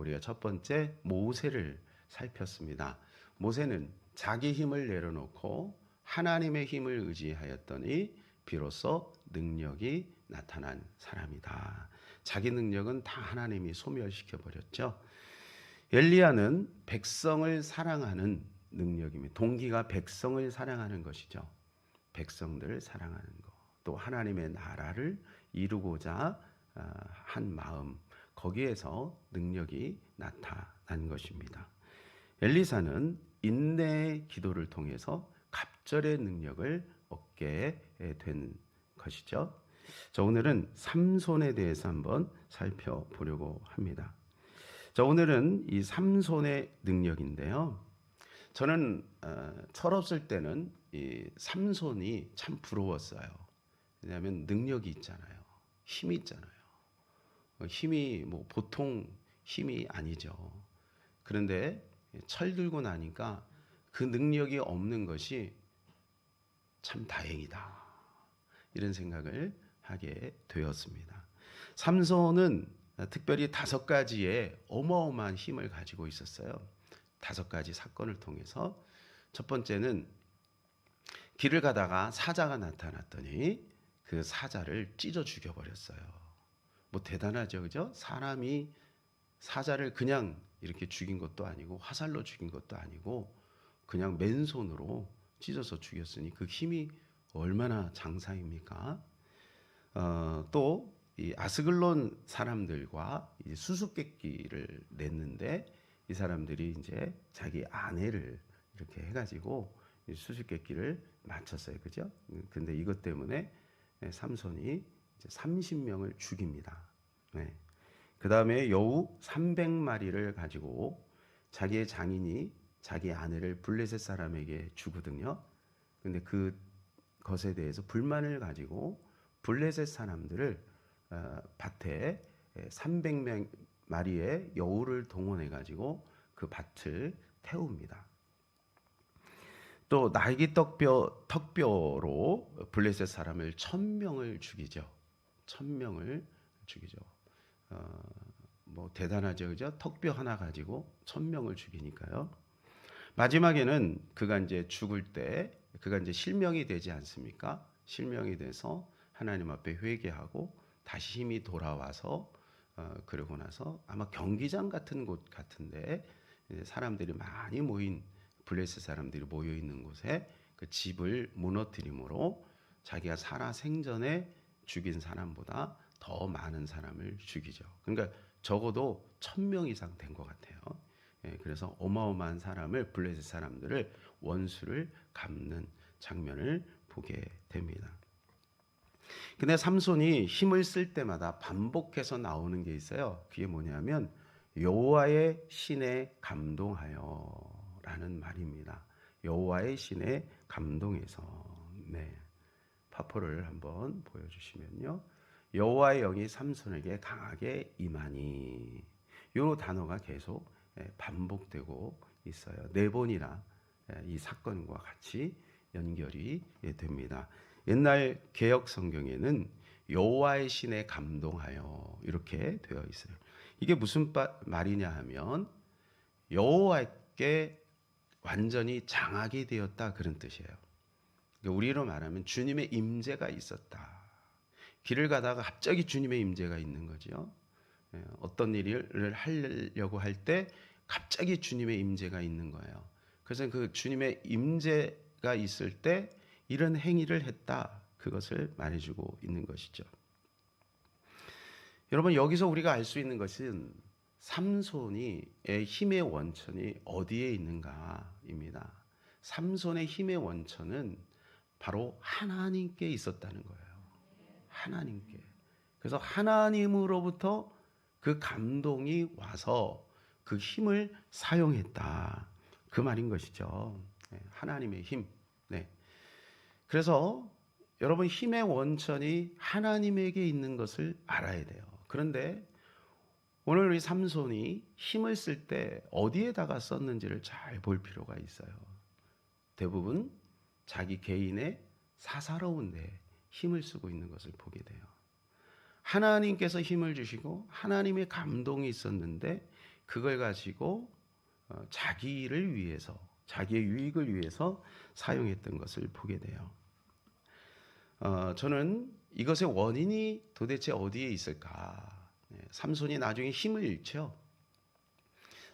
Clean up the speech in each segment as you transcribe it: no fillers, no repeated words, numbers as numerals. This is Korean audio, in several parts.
우리가 첫 번째 모세를 살폈습니다. 모세는 자기 힘을 내려놓고 하나님의 힘을 의지하였더니 비로소 능력이 나타난 사람이다. 자기 능력은 다 하나님이 소멸시켜 버렸죠. 엘리야는 백성을 사랑하는 능력입니다. 동기가 백성을 사랑하는 것이죠. 백성들을 사랑하는 것, 또 하나님의 나라를 이루고자 한 마음, 거기에서 능력이 나타난 것입니다. 엘리사는 인내의 기도를 통해서 갑절의 능력을 얻게 된 것이죠. 자, 오늘은 삼손에 대해서 한번 살펴보려고 합니다. 자, 오늘은 이 삼손의 능력인데요. 저는 철없을 때는 이 삼손이 참 부러웠어요. 왜냐하면 능력이 있잖아요. 힘이 있잖아요. 힘이 뭐 보통 힘이 아니죠. 그런데 철 들고 나니까 그 능력이 없는 것이 참 다행이다. 이런 생각을 하게 되었습니다. 삼손은 특별히 5가지의 어마어마한 힘을 가지고 있었어요. 5가지 사건을 통해서. 첫 번째는 길을 가다가 사자가 나타났더니 그 사자를 찢어 죽여버렸어요. 뭐 대단하죠, 그죠? 사람이 사자를 그냥 이렇게 죽인 것도 아니고 화살로 죽인 것도 아니고 그냥 맨손으로 찢어서 죽였으니 그 힘이 얼마나 장사입니까? 또 이 아스글론 사람들과 수수께끼를 냈는데 이 사람들이 이제 자기 아내를 이렇게 해가지고 수수께끼를 맞췄어요, 그죠? 근데 이것 때문에 삼손이 30명을 죽입니다. 네. 그 다음에 여우 300마리를 가지고 자기의 장인이 자기 아내를 블레셋 사람에게 주거든요. 근데 그것에 대해서 불만을 가지고 블레셋 사람들을 밭에 300마리의 여우를 동원해 가지고 그 밭을 태웁니다. 또 날개 턱뼈로 블레셋 사람을 1000명을 죽이죠. 1000명을 죽이죠. 뭐 대단하죠, 그죠? 턱뼈 하나 가지고 1000명을 죽이니까요. 마지막에는 그가 이제 죽을 때 그가 이제 실명이 되지 않습니까? 실명이 돼서 하나님 앞에 회개하고 다시 힘이 돌아와서 그러고 나서 아마 경기장 같은 곳 같은데 사람들이 많이 모인 블레셋 사람들이 모여 있는 곳에 그 집을 무너뜨림으로 자기가 살아 생전에 죽인 사람보다 더 많은 사람을 죽이죠. 그러니까 적어도 1000명 이상 된 것 같아요. 그래서 어마어마한 사람을 블레셋 사람들을 원수를 갚는 장면을 보게 됩니다. 근데 삼손이 힘을 쓸 때마다 반복해서 나오는 게 있어요. 그게 뭐냐면 여호와의 신에 감동하여 라는 말입니다. 여호와의 신에 감동해서. 네. 파포를 한번 보여주시면요. 여호와의 영이 삼손에게 강하게 임하니. 이 단어가 계속 반복되고 있어요. 4번이나 이 사건과 같이 연결이 됩니다. 옛날 개역 성경에는 여호와의 신에 감동하여 이렇게 되어 있어요. 이게 무슨 말이냐 하면 여호와께 완전히 장하게 되었다, 그런 뜻이에요. 우리로 말하면 주님의 임재가 있었다. 길을 가다가 갑자기 주님의 임재가 있는 거죠. 어떤 일을 하려고 할 때 갑자기 주님의 임재가 있는 거예요. 그래서 그 주님의 임재가 있을 때 이런 행위를 했다, 그것을 말해주고 있는 것이죠. 여러분, 여기서 우리가 알 수 있는 것은 삼손의 힘의 원천이 어디에 있는가입니다. 삼손의 힘의 원천은 바로 하나님께 있었다는 거예요. 하나님께. 그래서 하나님으로부터 그 감동이 와서 그 힘을 사용했다, 그 말인 것이죠. 하나님의 힘. 네. 그래서 여러분, 힘의 원천이 하나님에게 있는 것을 알아야 돼요. 그런데 오늘 우리 삼손이 힘을 쓸 때 어디에다가 썼는지를 잘 볼 필요가 있어요. 대부분 자기 개인의 사사로운 데 힘을 쓰고 있는 것을 보게 돼요. 하나님께서 힘을 주시고 하나님의 감동이 있었는데 그걸 가지고 자기를 위해서, 자기의 유익을 위해서 사용했던 것을 보게 돼요. 저는 이것의 원인이 도대체 어디에 있을까? 삼손이 나중에 힘을 잃죠.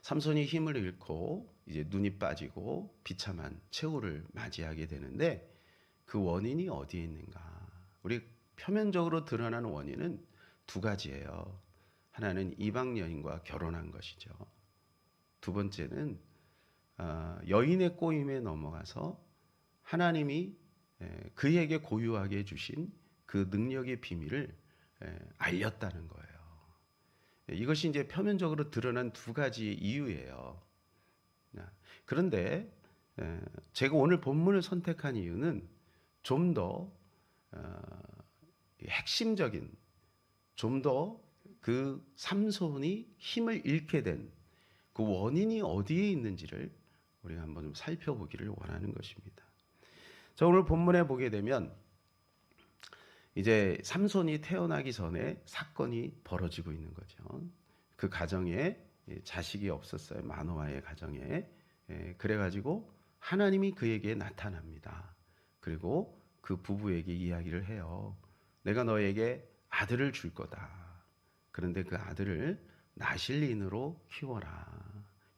삼손이 힘을 잃고 이제 눈이 빠지고 비참한 최후를 맞이하게 되는데 그 원인이 어디에 있는가? 우리 표면적으로 드러나는 원인은 두 가지예요. 하나는 이방 여인과 결혼한 것이죠. 두 번째는 여인의 꼬임에 넘어가서 하나님이 그에게 고유하게 주신 그 능력의 비밀을 알렸다는 거예요. 이것이 이제 표면적으로 드러난 두 가지 이유예요. 그런데 제가 오늘 본문을 선택한 이유는 좀 더 핵심적인, 좀 더 그 삼손이 힘을 잃게 된 그 원인이 어디에 있는지를 우리가 한번 좀 살펴보기를 원하는 것입니다. 자, 오늘 본문에 보게 되면 이제 삼손이 태어나기 전에 사건이 벌어지고 있는 거죠. 그 가정에 자식이 없었어요. 마노아의 가정에. 그래가지고 하나님이 그에게 나타납니다. 그리고 그 부부에게 이야기를 해요. 내가 너에게 아들을 줄 거다. 그런데 그 아들을 나실린으로 키워라.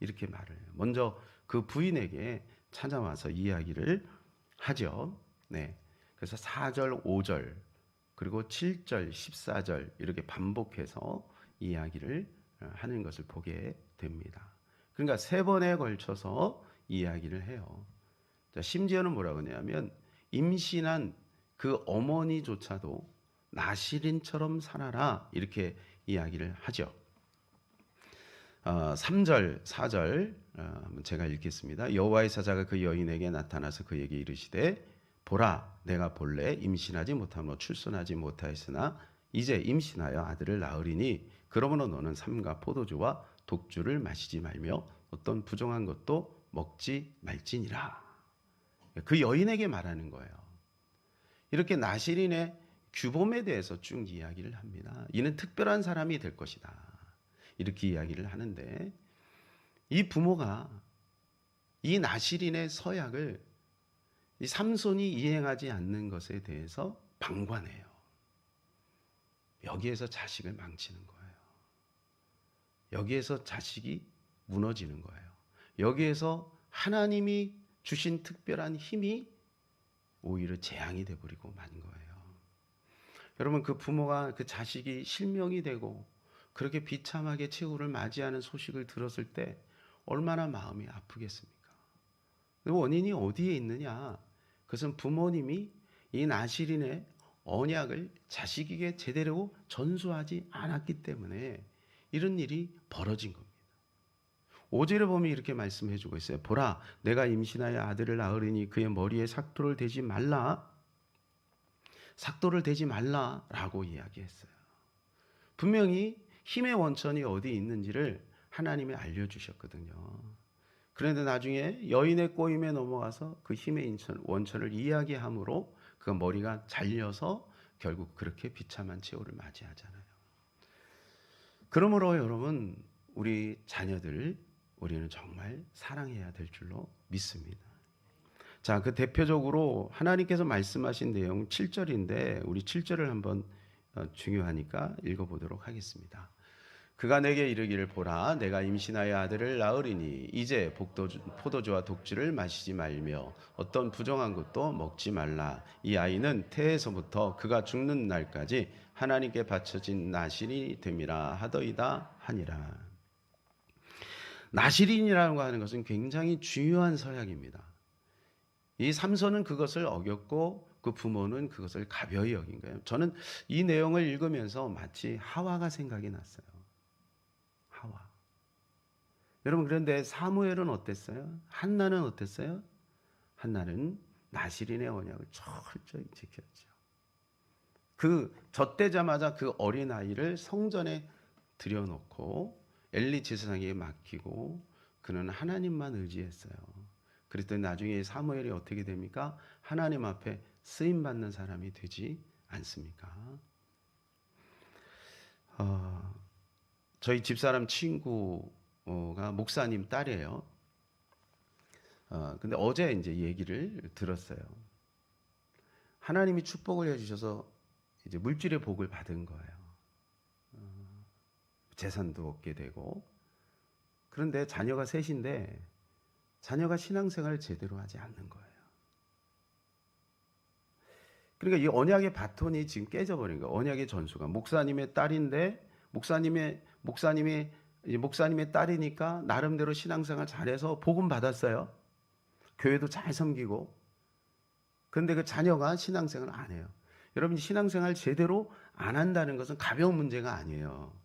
이렇게 말을 해요. 먼저 그 부인에게 찾아와서 이야기를 하죠. 네. 그래서 4절, 5절, 그리고 7절, 14절 이렇게 반복해서 이야기를 하는 것을 보게 됩니다. 그러니까 3번에 걸쳐서 이야기를 해요. 자, 심지어는 뭐라고 하냐면 임신한 그 어머니조차도 나실인처럼 살아라 이렇게 이야기를 하죠. 3절, 4절 제가 읽겠습니다. 여호와의 사자가 그 여인에게 나타나서 그에게 이르시되 보라, 내가 본래 임신하지 못하며 출산하지 못하였으나 이제 임신하여 아들을 낳으리니 그러므로 너는 삼가 포도주와 독주를 마시지 말며 어떤 부정한 것도 먹지 말지니라. 그 여인에게 말하는 거예요. 이렇게 나실인의 규범에 대해서 쭉 이야기를 합니다. 이는 특별한 사람이 될 것이다. 이렇게 이야기를 하는데 이 부모가 이 나실인의 서약을 이 삼손이 이행하지 않는 것에 대해서 방관해요. 여기에서 자식을 망치는 거예요. 여기에서 자식이 무너지는 거예요. 여기에서 하나님이 주신 특별한 힘이 오히려 재앙이 돼버리고 만 거예요. 여러분, 그 부모가 그 자식이 실명이 되고 그렇게 비참하게 최후를 맞이하는 소식을 들었을 때 얼마나 마음이 아프겠습니까? 원인이 어디에 있느냐? 그것은 부모님이 이 나실인의 언약을 자식에게 제대로 전수하지 않았기 때문에 이런 일이 벌어진 겁니다. 5절에 보면 이렇게 말씀해 주고 있어요. 보라, 내가 임신하여 아들을 낳으리니 그의 머리에 삭도를 대지 말라. 삭도를 대지 말라라고 이야기했어요. 분명히 힘의 원천이 어디 있는지를 하나님이 알려주셨거든요. 그런데 나중에 여인의 꼬임에 넘어가서 그 힘의 원천을 이야기함으로 그 머리가 잘려서 결국 그렇게 비참한 최후를 맞이하잖아요. 그러므로 여러분, 우리 자녀들 우리는 정말 사랑해야 될 줄로 믿습니다. 자, 그 대표적으로 하나님께서 말씀하신 내용 7절인데 우리 7절을 한번 중요하니까 읽어보도록 하겠습니다. 그가 내게 이르기를 보라, 내가 임신하여 아들을 낳으리니 이제 포도주와 독주를 마시지 말며 어떤 부정한 것도 먹지 말라. 이 아이는 태에서부터 그가 죽는 날까지 하나님께 바쳐진 나실이 됨이라 하더이다 하니라. 나실인이라고 하는 것은 굉장히 중요한 서약입니다. 이 삼손은 그것을 어겼고 그 부모는 그것을 가벼이 여긴 거예요. 저는 이 내용을 읽으면서 마치 하와가 생각이 났어요. 하와. 여러분, 그런데 사무엘은 어땠어요? 한나는 어땠어요? 한나는 나실인의 언약을 철저히 지켰죠. 그 젖대자마자 그 어린 아이를 성전에 들여놓고 엘리 제사장에게 맡기고 그는 하나님만 의지했어요. 그랬더니 나중에 사무엘이 어떻게 됩니까? 하나님 앞에 쓰임 받는 사람이 되지 않습니까? 저희 집사람 친구 목사님 딸이에요. 근데 어제 이제 얘기를 들었어요. 하나님이 축복을 해주셔서 이제 물질의 복을 받은 거예요. 재산도 얻게 되고. 그런데 자녀가 셋인데 자녀가 신앙생활을 제대로 하지 않는 거예요. 그러니까 이 언약의 바톤이 지금 깨져버린 거예요. 언약의 전수가 목사님의 딸인데 목사님의 딸이니까 나름대로 신앙생활 잘해서 복음 받았어요. 교회도 잘 섬기고. 그런데 그 자녀가 신앙생활을 안 해요. 여러분, 신앙생활 제대로 안 한다는 것은 가벼운 문제가 아니에요.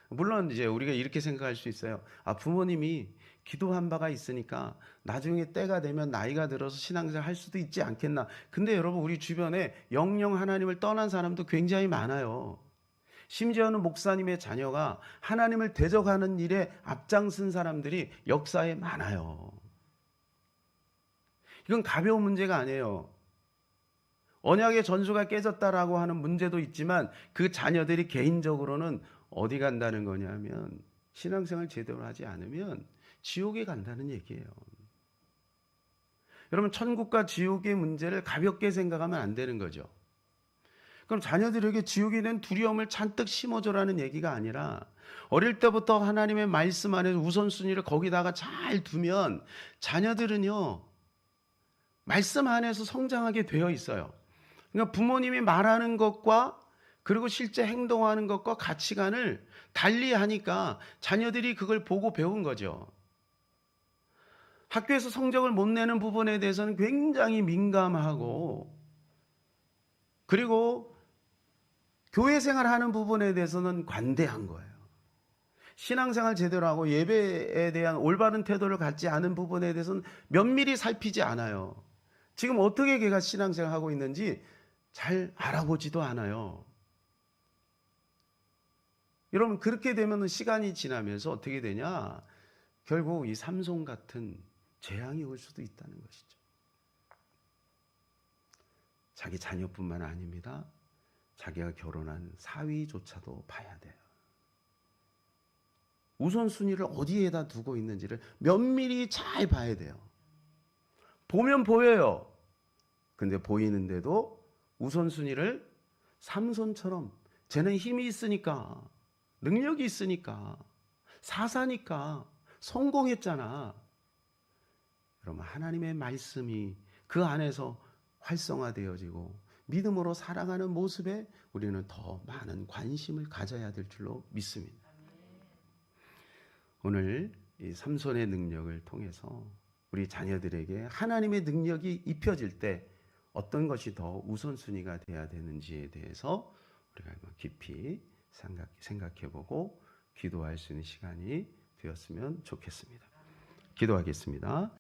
물론 이제 우리가 이렇게 생각할 수 있어요. 부모님이 기도한 바가 있으니까 나중에 때가 되면 나이가 들어서 신앙생활 할 수도 있지 않겠나. 근데 여러분, 우리 주변에 영영 하나님을 떠난 사람도 굉장히 많아요. 심지어는 목사님의 자녀가 하나님을 대적하는 일에 앞장선 사람들이 역사에 많아요. 이건 가벼운 문제가 아니에요. 언약의 전수가 깨졌다라고 하는 문제도 있지만 그 자녀들이 개인적으로는 어디 간다는 거냐면 신앙생활 제대로 하지 않으면 지옥에 간다는 얘기예요. 여러분, 천국과 지옥의 문제를 가볍게 생각하면 안 되는 거죠. 그럼 자녀들에게 지옥에 대한 두려움을 잔뜩 심어줘라는 얘기가 아니라 어릴 때부터 하나님의 말씀 안에서 우선순위를 거기다가 잘 두면 자녀들은요, 말씀 안에서 성장하게 되어 있어요. 그러니까 부모님이 말하는 것과 그리고 실제 행동하는 것과 가치관을 달리하니까 자녀들이 그걸 보고 배운 거죠. 학교에서 성적을 못 내는 부분에 대해서는 굉장히 민감하고, 그리고 교회 생활하는 부분에 대해서는 관대한 거예요. 신앙생활 제대로 하고 예배에 대한 올바른 태도를 갖지 않은 부분에 대해서는 면밀히 살피지 않아요. 지금 어떻게 걔가 신앙생활 하고 있는지 잘 알아보지도 않아요. 여러분, 그렇게 되면 시간이 지나면서 어떻게 되냐? 결국 이 삼손 같은 재앙이 올 수도 있다는 것이죠. 자기 자녀뿐만 아닙니다. 자기가 결혼한 사위조차도 봐야 돼요. 우선순위를 어디에다 두고 있는지를 면밀히 잘 봐야 돼요. 보면 보여요. 근데 보이는데도 우선순위를 삼손처럼 쟤는 힘이 있으니까, 능력이 있으니까, 사사니까 성공했잖아. 여러분, 하나님의 말씀이 그 안에서 활성화되어지고 믿음으로 살아가는 모습에 우리는 더 많은 관심을 가져야 될 줄로 믿습니다. 오늘 이 삼손의 능력을 통해서 우리 자녀들에게 하나님의 능력이 입혀질 때 어떤 것이 더 우선순위가 돼야 되는지에 대해서 우리가 깊이 생각해보고 기도할 수 있는 시간이 되었으면 좋겠습니다. 기도하겠습니다.